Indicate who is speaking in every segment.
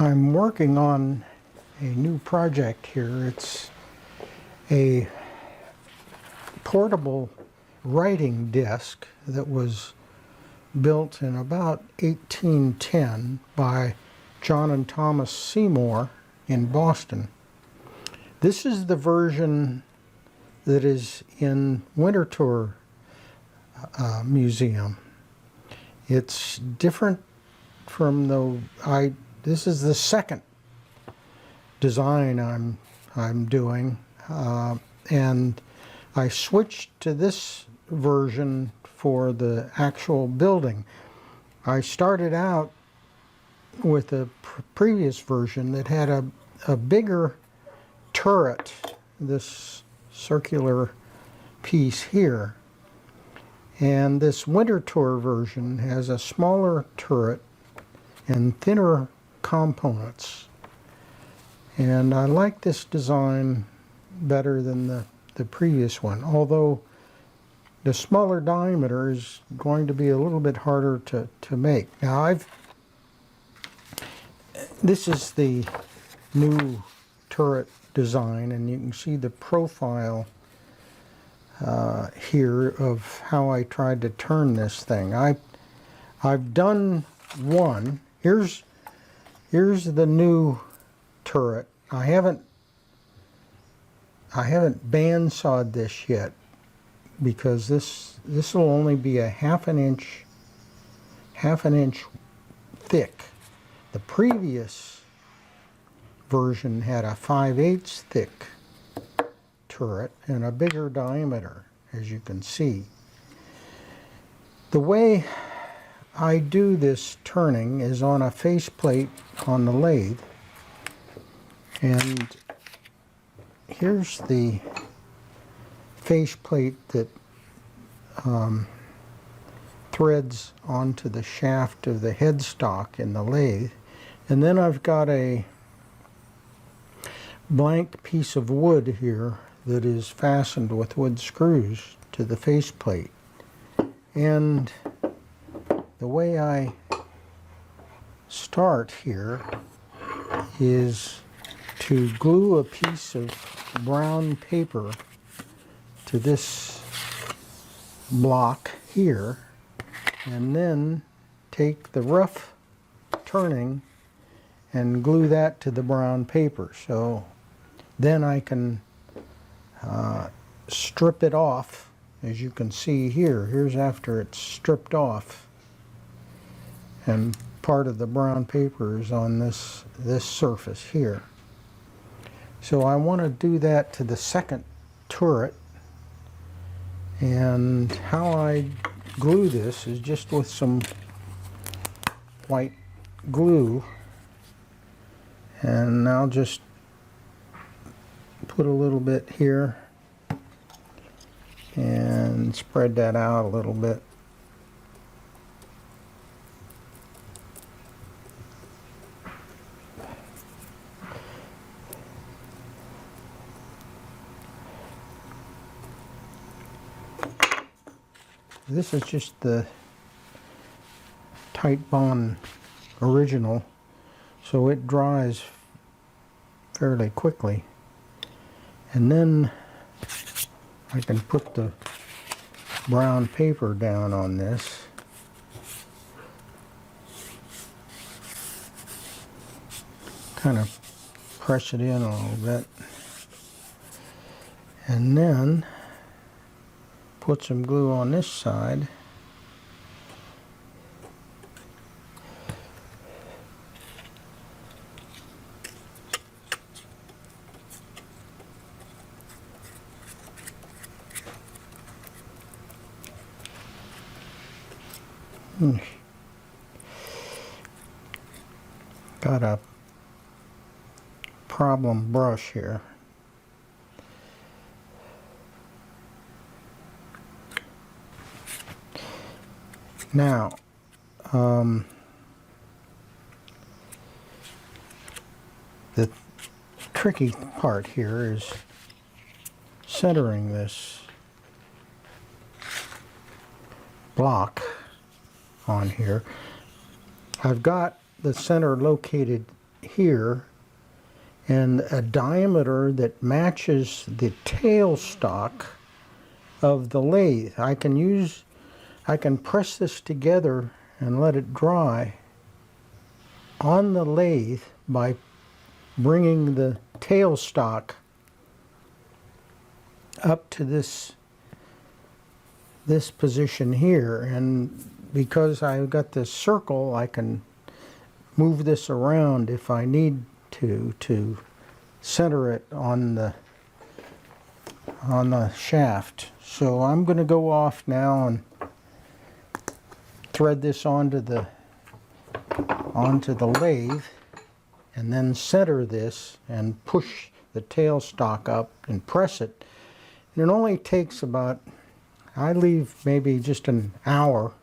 Speaker 1: I'm working on a new project here. It's a portable writing desk that was built in about 1810 by John and Thomas Seymour in Boston. This is the version that is in Winterthur Museum. It's different from this is the second design I'm doing, and I switched to this version for the actual building. I started out with a previous version that had a bigger turret, this circular piece here, and this Winterthur version has a smaller turret and thinner components. And I like this design better than the previous one, although the smaller diameter is going to be a little bit harder to make. Now this is the new turret design, and you can see the profile here of how I tried to turn this thing. I've done one. Here's the new turret. I haven't bandsawed this yet because this will only be a half an inch thick. The previous version had a 5/8 thick turret and a bigger diameter, as you can see. The way I do this turning is on a faceplate on the lathe, and here's the faceplate that threads onto the shaft of the headstock in the lathe, and then I've got a blank piece of wood here that is fastened with wood screws to the faceplate. And the way I start here is to glue a piece of brown paper to this block here, and then take the rough turning and glue that to the brown paper. So then I can strip it off, as you can see here. Here's after it's stripped off, and part of the brown paper is on this surface here. So I want to do that to the second turret, and how I glue this is just with some white glue, and I'll just put a little bit here and spread that out a little bit. This is just the Titebond original, so it dries fairly quickly. And then I can put the brown paper down on this. Kind of press it in a little bit. And then put some glue on this side. Got a problem brush here. Now, the tricky part here is centering this block on here. I've got the center located here and a diameter that matches the tailstock of the lathe. I can press this together and let it dry on the lathe by bringing the tailstock up to this position here, and because I've got this circle, I can move this around if I need to center it on the shaft. So I'm going to go off now and thread this onto the lathe, and then center this and push the tailstock up and press it. And it only takes about, I leave maybe just an hour,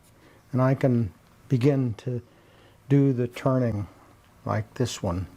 Speaker 1: and I can begin to do the turning like this one.